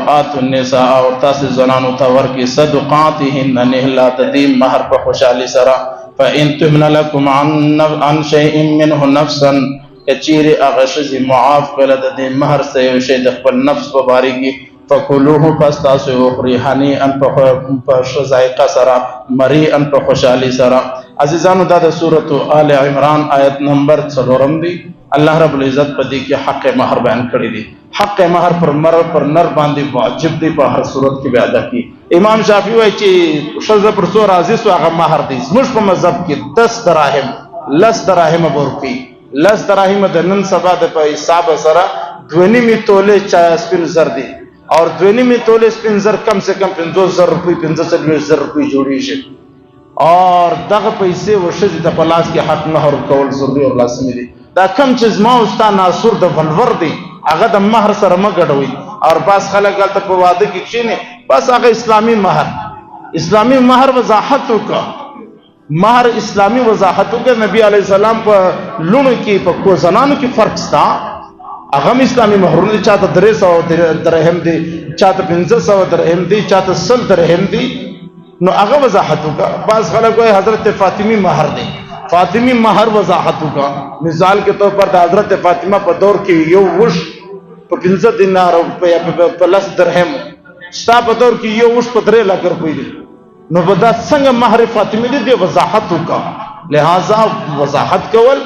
وآتوا النساء اور تاسو زنانو ته ورکړي صدقاتهن نهلا تدیم مہر په خوشالي سره فإن تمن لكم عن شيء منه نفسا کچیر هغه شی معاف کړه د دې مہر سه یو شی د خپل نفس په باره کې فکلوه پس تاسو وخورئ هنیئا په ښه ذایقه سره مریئا په خوشالي سره. عزیزانو دا د سورة آل عمران آیت نمبر 4 دی. الله رب العزت په دې کې حق مہر بیان کړی دی. حق مہر پر نر باندې واجب دی په هر صورت کې به ادا کی. امام شافعي وایي چې ښځه پر څو راضي سو هغه مہر دی. زموږ په مذهب کې 10 دراهم 10 دراهم ورکړي. 10 دراهم د نن سبا د په حساب سره 2.5 تولې چا سپین زر دی اور 2.5 تولې سپین زر کم سے کم 50,000 روپۍ 45,000 روپۍ جوړیږي. اور دغه پیسې ورشي د پلاس کې حق مہر کول ضروري او لازمي دي. دا کم چې زما او ستا ناصور د ولور دی هغه د مہر سره مګډوي اور باز خلک هلته په واده کې کښېني بس هغه اسلامي مہر وضاحت وکړه. مہر اسلامی وضاحت وکړه. نبی علیہ السلام په لونو کې په کو زنانو کې فرق ستا هغه اسلامي مہرونه دي. چاته 300 درهم دي چاته 500 درهم دي چاته 100 درهم دي. نو هغه وضاحت وکړه. بعض خلک وایي حضرت فاطمی مہر دی. فاطمی مہر وضاحت وکړه. مثال کے طور پر حضرت فاطمہ په دور کې یو وش په 15 دینار او په 10 درهم ستا په دور کې یو وش په 3 لک روپۍ دی. نو بدا څنګه مہر فاطمی دی وضاحت وکړه. لہذا وضاحت کول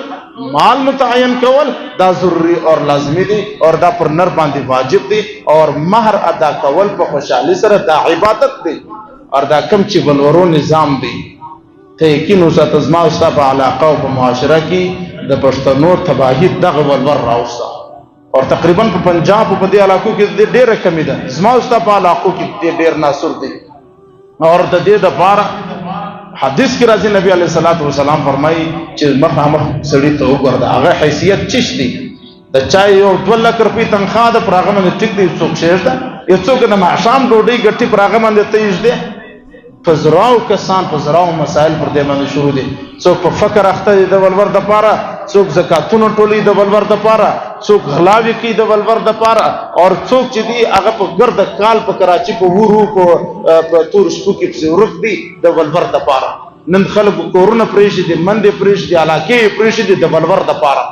مال متعین کول دا ضروری اور لازمی دی اور دا پر نر باندې واجب دی اور مہر ادا کول په خوشحالی سره دا عبادت دی اور دا کم چې ولورو نظام دی ته یقین اوسه تزما او ستا په علاقه او په معاشره کې د پښتنو تباهي دغه ولور راوسته اور تقریبا په پنجاب په دې علاقو کې ډېره کمی ده. زما او ستا په علاقو کې ډېر ناصر دی اور د دې دپاره حدیث کې راځي نبی علیه الصلاۃ والسلام فرمایي چې مخامخ سړي ته وګوره د هغه حیثیت چش دی. د چا یو 2 لک روپۍ تنخواه ده پر هغه باندې ټیک دی څوک شېږده یو څوک د ماښام ډوډۍ ګټي پر هغه باندې ته یږدې په زراو کسان په زراو مسایل پر دې باندې شروع دي. څوک په فقر اخته دي د ولور دپاره څوک زکاتونه ټولوي د ولور دپاره څوک غلاوې کوي د ولور دپاره اور څوک چې دي هغه په ګرده کال په کراچي په ورو په تور شپو کې پسې ورک دي د ولور دپاره. نن خلکو کورونه پرېښي دي مندې پرېښي دي علاقې یې پرېښي دي د ولور دپاره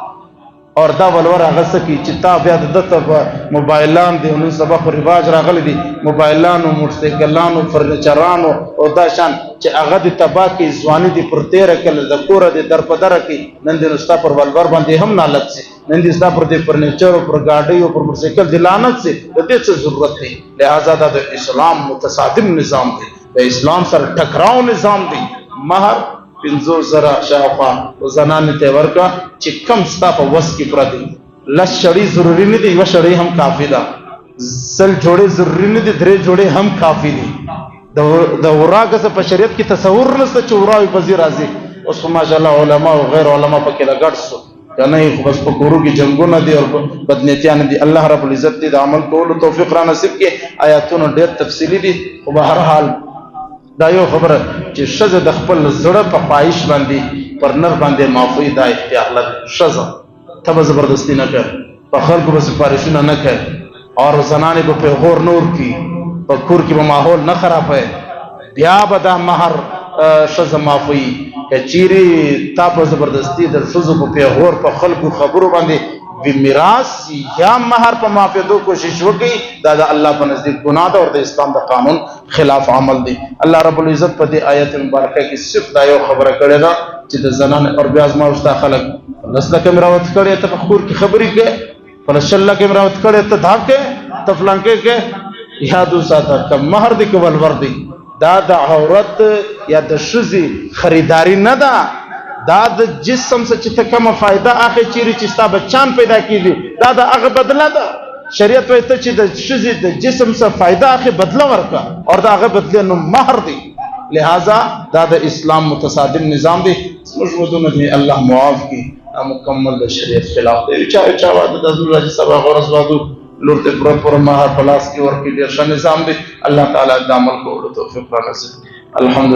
اور دا ولور هغه څه کوي چې تا بیا د ده ته موبایلان دي نن سبا خو رواج راغلی دي موبایلانو موټرسایکلانو فرنیچرانو او دا شان چې هغه دې تباه کوي ځواني دې پر تېره کړله د کوره دې در په دره کوي. نن دې نو ستا پر ولور باندې هم نالت سي نن دې ستا پر دې فرنیچرو پر ګاډیو پر موټرسایکل دې لعنت سي. د دې څه ضرورت دی؟ لہذا دا د اسلام متصادم نظام دی د اسلام سره ټکراو نظام دی. مہر 50,000 شاوخوا زنانې ته ورکړه چې کم ستا په وس کې پوره دي. 10 شړۍ ضروري نه دي 1 شړۍ هم کافي ده. 100 جوړې ضروري نه دي 3 جوړې هم کافي دي. د وراګه څه په شریعت کې تصور نشته چې وراوي په ځای راځي. اوس خو ماشاءالله علما او غیر علما پکې لګډ سو کنه خو بس په کورو کې جنګونه دي او بدنیتیان دي. الله رب العزت دې د عمل کولو توفیق را نصیب کړي. آیاتونه ډېر تفصیلي دي خو به هر حال دا یو خبره چې ښځه د خپل زړه په خواهش باندې پر نر باندې معافوي دا اختیار لري. ښځه ته به زبردستي نه کوي په خلکو به سفارشونه نه کوي اور زنانې به پیغور نه ورکړي په کور کې به ماحول نه خرابوي بیا به دا مہر ښځه معافوي. که چیرې تا په زبردستي د ښځو په پیغور په خلکو خبرو باندې میراث یا مہر په معافېدو کوشش وکړي دا د الله په نزدیک ګناه ده او د اسلام د قانون خلاف عمل دی. الله رب العزت په دې آیت مبارکه کې صرف دا یو خبره کړې ده چې د زنانې اور بیا زما او ستا خلک په 10 لکه مې راوت کړې ته په کور کې خبرې کوې په 10 لکه مې راوت کړې ته دا کوې ته فلانکې کوې. یاد وساته که مہر دی که ولور دی دا د عورت یا د ښځې خریداري نه ده. دا د جسم څخه چې ته کومه فایده اخلې چیرې چې ستا بچان پیدا کېږي دا د هغه بدله ده. شریعت وایي ته چې د ښځې د جسم څخه فایده اخلې بدله ورکړه اور د هغه بدله نو مہر دی. لہذا دا د اسلام متصادم نظام دی. زموږ ودونه دې الله معاف کړي مکمل د شریعت خلاف دی. چا واده د زموږ راځي سبا غورز وادو لور ته پوره مہر په لاس کې ورکړي ډېر ښه نظام دی. الله تعالی د عمل کولو توفیق را نصیب. الحمدلله.